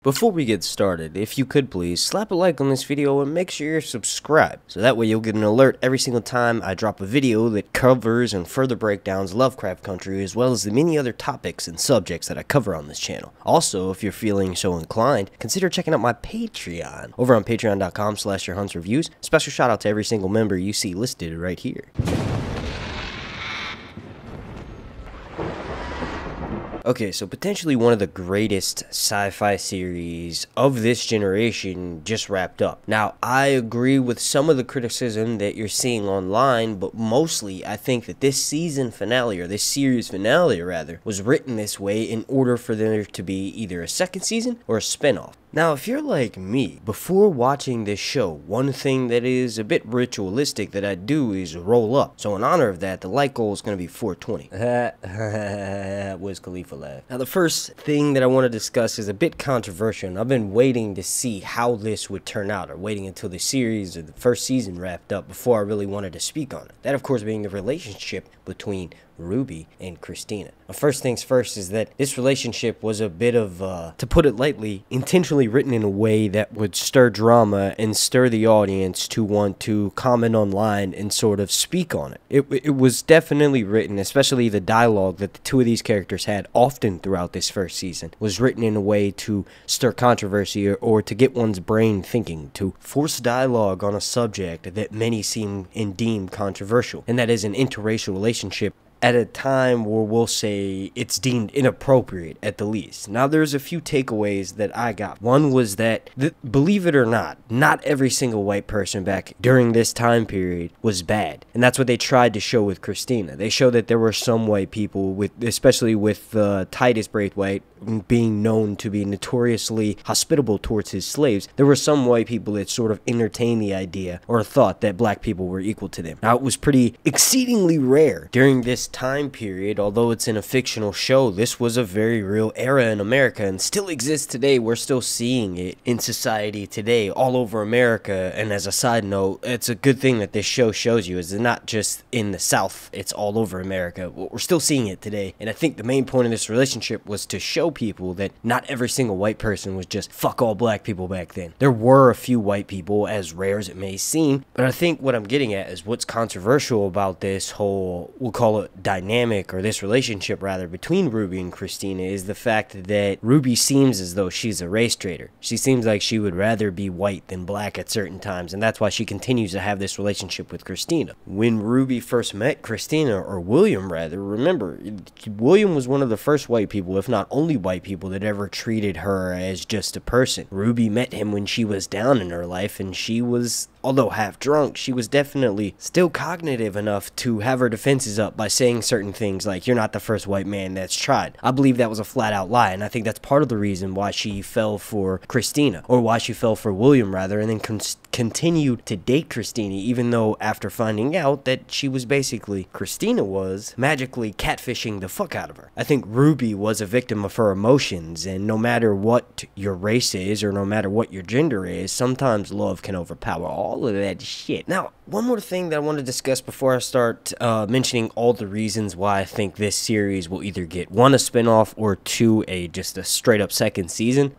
Before we get started, if you could please slap a like on this video and make sure you're subscribed, so that way you'll get an alert every single time I drop a video that covers and further breakdowns Lovecraft Country, as well as the many other topics and subjects that I cover on this channel. Also, if you're feeling so inclined, consider checking out my Patreon over on patreon.com/yourhuntsreviews. Special shout out to every single member you see listed right here. Okay, so potentially one of the greatest sci-fi series of this generation just wrapped up. Now, I agree with some of the criticism that you're seeing online, but mostly I think that this season finale, or this series finale rather, was written this way in order for there to be either a second season or a spinoff. Now, if you're like me, before watching this show, one thing that is a bit ritualistic that I do is roll up. So in honor of that, the like goal is going to be 420. Wiz Khalifa laugh. Now, the first thing that I want to discuss is a bit controversial, and I've been waiting to see how this would turn out, or waiting until the series or the first season wrapped up before I really wanted to speak on it. That, of course, being the relationship between Ruby and Christina. Now, first things first is that this relationship was a bit of, to put it lightly, intentionally written in a way that would stir drama and stir the audience to want to comment online and sort of speak on it. It was definitely written, especially the dialogue that the two of these characters had often throughout this first season, was written in a way to stir controversy or to get one's brain thinking, to force dialogue on a subject that many seem and deem controversial, and that is an interracial relationship at a time where we'll say it's deemed inappropriate at the least. Now, there's a few takeaways that I got. One was that, believe it or not every single white person back during this time period was bad. And that's what they tried to show with Christina. They showed that there were some white people, especially with Titus Braithwaite being known to be notoriously hospitable towards his slaves. There were some white people that sort of entertained the idea or thought that black people were equal to them. Now, it was pretty exceedingly rare during this time period. Although it's in a fictional show, this was a very real era in America and still exists today. We're still seeing it in society today all over America. And as a side note, it's a good thing that this show shows you is not just in the South, it's all over America. We're still seeing it today. And I think the main point of this relationship was to show people that not every single white person was just fuck all black people back then. There were a few white people, as rare as it may seem, but I think what I'm getting at is what's controversial about this whole, we'll call it dynamic, or this relationship rather, between Ruby and Christina is the fact that Ruby seems as though she's a race traitor. She seems like she would rather be white than black at certain times, and that's why she continues to have this relationship with Christina. When Ruby first met Christina, or William rather, remember, William was one of the first white people, if not only white people, that ever treated her as just a person. Ruby met him when she was down in her life, and she was, although half drunk, she was definitely still cognitive enough to have her defenses up by saying certain things like, you're not the first white man that's tried. I believe that was a flat out lie, and I think that's part of the reason why she fell for Christina, or why she fell for William rather, and then continued to date Christina, even though after finding out that Christina was magically catfishing the fuck out of her. I think Ruby was a victim of her emotions, and no matter what your race is, or no matter what your gender is, sometimes love can overpower all of that shit. Now, one more thing that I want to discuss before I start mentioning all the reasons why I think this series will either get one, a spinoff, or two, just a straight up second season.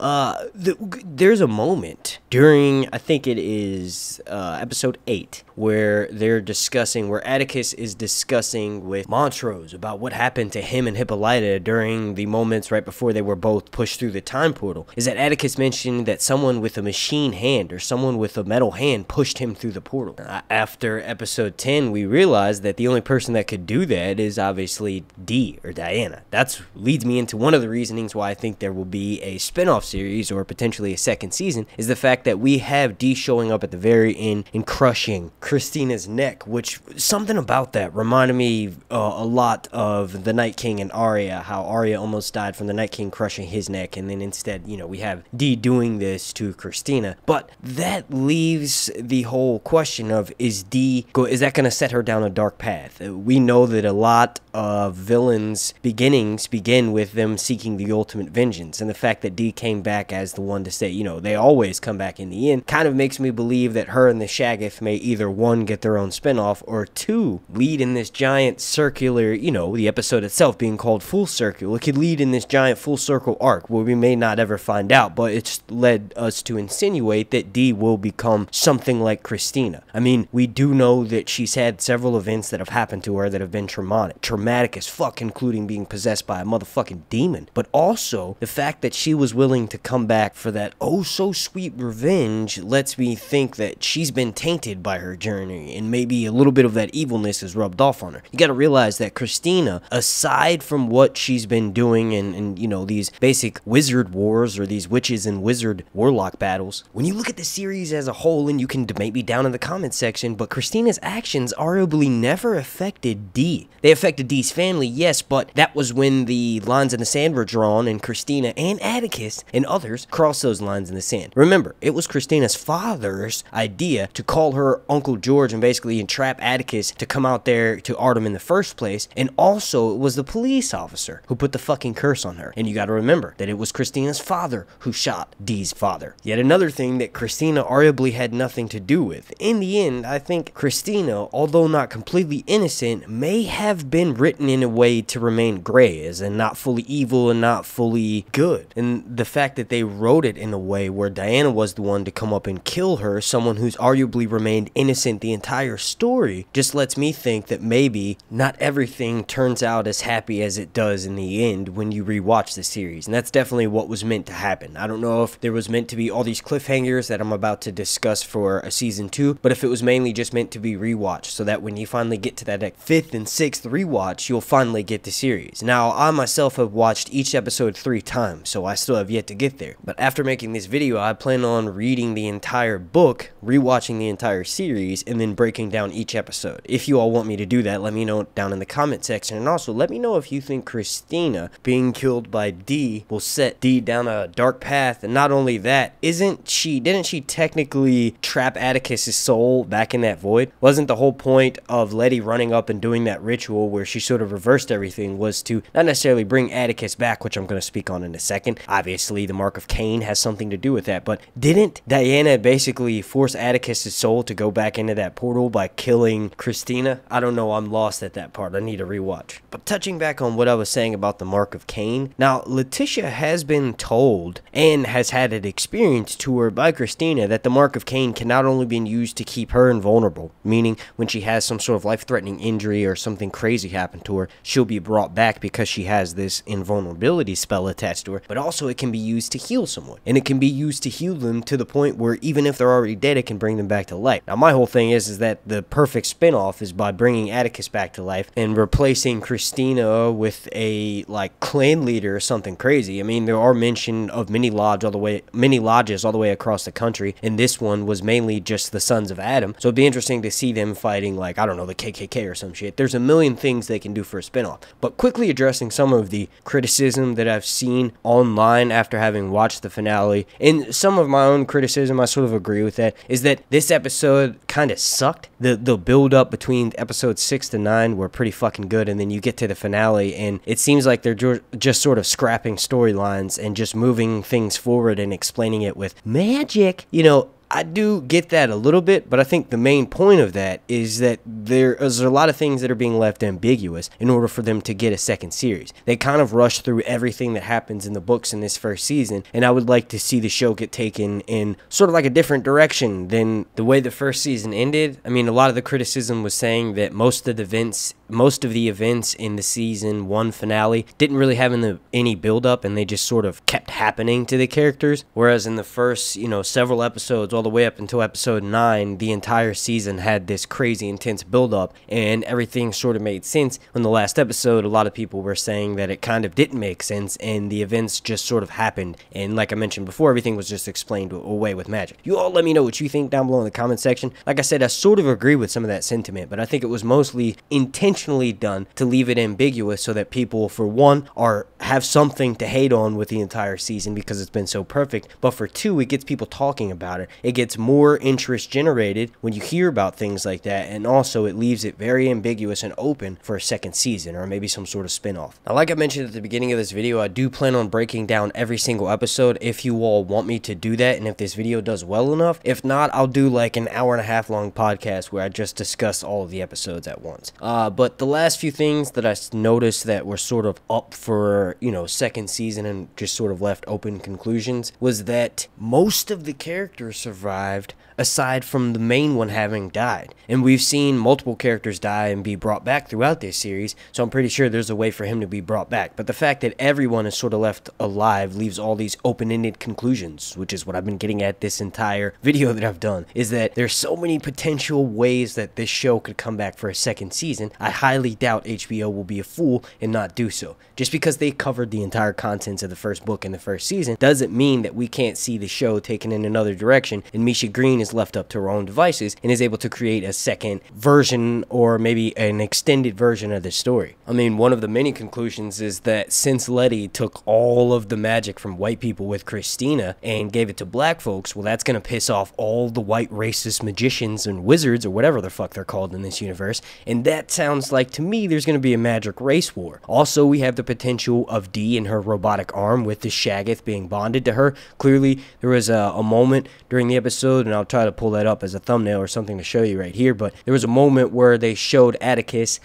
There's a moment during, I think it is episode 8, where where Atticus is discussing with Montrose about what happened to him and Hippolyta during the moments right before they were both pushed through the time portal. Is that Atticus mentioned that someone with a machine hand, or someone with a metal hand, pushed him through the portal. After episode 10, we realized that the only person that could do that is obviously Dee, or Diana. That leads me into one of the reasonings why I think there will be a spin-off series, or potentially a second season, is the fact that we have Dee showing up at the very end and crushing Christina's neck, which something about that reminded me a lot of the Night King and ARYA, how ARYA almost died from the Night King crushing his neck, and then instead, we have Dee doing this to Christina. But that leaves the whole question of, is that going to set her down a dark path? We know that a lot of villains' beginnings begin with them seeking the ultimate vengeance, and the fact that Dee came back as the one to say, they always come back in the end, kind of makes me believe that her and the Shaggoth may either one, get their own spinoff, or two, lead in this giant circular, you know, the episode itself being called Full Circle. It could lead in this giant full circle arc where we may not ever find out, but it's led us to insinuate that Dee will become something like Christina. I mean, we do know that she's had several events that have happened to her that have been traumatic as fuck, including being possessed by a motherfucking demon. But also, the fact that she was willing to come back for that oh so sweet revenge lets me think that she's been tainted by her journey, and maybe a little bit of that evilness is rubbed off on her. You gotta realize that Christina, aside from what she's been doing and you know, these basic wizard wars or these witches and wizard warlock battles, when you look at the series as a whole, and you can debate me down in the comments section, but Christina's actions arguably never affected Dee. They affected Dee's family, yes, but that was when the lines in the sand were drawn and Christina and Atticus and others crossed those lines in the sand. Remember, it was Christina's father's idea to call her Uncle George and basically entrap Atticus to come out there to Artem in the first place, and also it was the police officer who put the fucking curse on her. And you gotta remember that it was Christina's father who shot Dee's father. Yet another thing that Christina arguably had nothing to do with. In the end, I think Christina, although not completely innocent, may have been written in a way to remain gray, as in not fully evil and not fully good. And the fact that they wrote it in a way where Diana was the one to come up and kill her, someone who's arguably remained innocent the entire story, just lets me think that maybe not everything turns out as happy as it does in the end when you rewatch the series. And that's definitely what was meant to happen. I don't know if there was meant to be all these cliffhangers that I'm about to discuss for a season 2, but if it was mainly just meant to be rewatched so that when you finally get to that 5th and 6th rewatch, you'll finally get the series. Now, I myself have watched each episode 3 times, so I still have yet to get there. But after making this video, I plan on reading the entire book, rewatching the entire series, and then breaking down each episode. If you all want me to do that, let me know down in the comment section, and also let me know if you think Christina being killed by Dee will set Dee down a dark path. And not only that, didn't she technically trap Atticus's soul back in that void? Wasn't the whole point of Letty running up and doing that ritual where she sort of reversed everything was to not necessarily bring Atticus back, which I'm going to speak on in a second. Obviously, the Mark of Cain has something to do with that, but didn't Diana basically force Atticus's soul to go back into that portal by killing Christina? I don't know, I'm lost at that part. I need a rewatch. But touching back on what I was saying about the Mark of Cain, now Letitia has been told and has had it experienced to her by Christina that the Mark of Cain can not only be used to keep her invulnerable, meaning when she has some sort of life-threatening injury or something crazy happen to her, she'll be brought back because she has this invulnerability spell attached to her, but also it can be used to heal someone, and it can be used to heal them to the point where even if they're already dead, it can bring them back to life. Now, my whole thing is that the perfect spin-off is by bringing Atticus back to life and replacing Christina with a like clan leader or something crazy. I mean, there are mention of many lodges all the way across the country, and this one was mainly just the Sons of Adam, so it'd be interesting to see them fighting, like, I don't know, the KKK or some shit. There's a million things they can do for a spinoff. But quickly addressing some of the criticism that I've seen online after having watched the finale, and some of my own criticism, I sort of agree with that, is that this episode kind of sucked. The build up between episodes 6 to 9 were pretty fucking good, and then you get to the finale and it seems like they're just sort of scrapping storylines and just moving things forward and explaining it with magic. You know, I do get that a little bit, but I think the main point of that is that there's a lot of things that are being left ambiguous in order for them to get a second series. They kind of rush through everything that happens in the books in this first season, and I would like to see the show get taken in sort of like a different direction than the way the first season ended. I mean, a lot of the criticism was saying that most of the events in the season 1 finale didn't really have any build-up, and they just sort of kept happening to the characters, whereas in the first, several episodes, all the way up until episode 9, the entire season had this crazy intense build-up, and everything sort of made sense. In the last episode, a lot of people were saying that it kind of didn't make sense, and the events just sort of happened, and like I mentioned before, everything was just explained away with magic. You all let me know what you think down below in the comment section. Like I said, I sort of agree with some of that sentiment, but I think it was mostly intentionally done to leave it ambiguous so that people, for one, have something to hate on with the entire season because it's been so perfect, but for two, it gets people talking about it. It it gets more interest generated when you hear about things like that, and also it leaves it very ambiguous and open for a second season or maybe some sort of spin-off. Now, like I mentioned at the beginning of this video, I do plan on breaking down every single episode if you all want me to do that and if this video does well enough. If not, I'll do like an hour-and-a-half long podcast where I just discuss all of the episodes at once. But the last few things that I noticed that were sort of up for, you know, second season and just sort of left open conclusions was that most of the characters survived aside from the main one having died. And we've seen multiple characters die and be brought back throughout this series, so I'm pretty sure there's a way for him to be brought back. But the fact that everyone is sort of left alive leaves all these open-ended conclusions, which is what I've been getting at this entire video that I've done, is that there's so many potential ways that this show could come back for a second season. I highly doubt HBO will be a fool and not do so. Just because they covered the entire contents of the first book in the first season doesn't mean that we can't see the show taken in another direction and Misha Green is left up to her own devices and is able to create a second version or maybe an extended version of the story. I mean, one of the many conclusions is that since Letty took all of the magic from white people with Christina and gave it to black folks, well, that's going to piss off all the white racist magicians and wizards or whatever the fuck they're called in this universe, and that sounds like to me there's going to be a magic race war. Also, we have the potential of Dee and her robotic arm with the Shaggoth being bonded to her. Clearly, there was a moment during the episode, and I'll try to pull that up as a thumbnail or something to show you right here, but there was a moment where they showed Atticus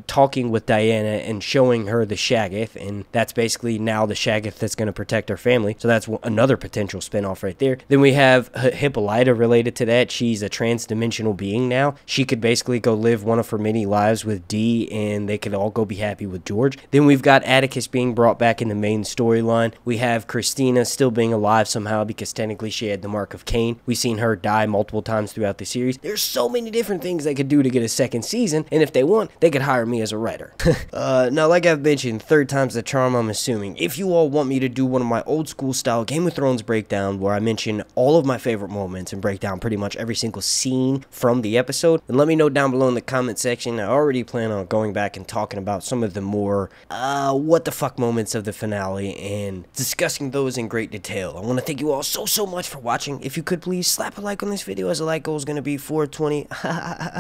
talking with Diana and showing her the Shaggoth, and that's basically now the Shaggoth that's going to protect her family, so that's another potential spinoff right there. Then we have Hippolyta related to that. She's a trans-dimensional being now. She could basically go live one of her many lives with Dee, and they could all go be happy with George. Then we've got Atticus being brought back in the main storyline. We have Christina still being alive somehow because technically she had the mark of Cain. We've seen her die multiple times throughout the series. There's so many different things they could do to get a second season, and if they want, they could hire me as a writer. Now, like I've mentioned, third time's the charm, I'm assuming. If you all want me to do one of my old school style Game of Thrones breakdown where I mention all of my favorite moments and break down pretty much every single scene from the episode, then let me know down below in the comment section. I already plan on going back and talking about some of the more what the fuck moments of the finale and discussing those in great detail. I want to thank you all so much for watching. If you could please slap a like on this video, as a like goal is going to be 420.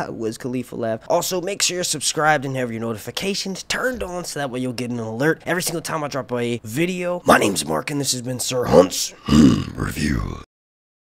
Wiz Khalifa laugh. Also, make sure you're subscribed and have your notifications turned on so that way you'll get an alert every single time I drop a video. My name's Mark and this has been Sir Hunt's Review.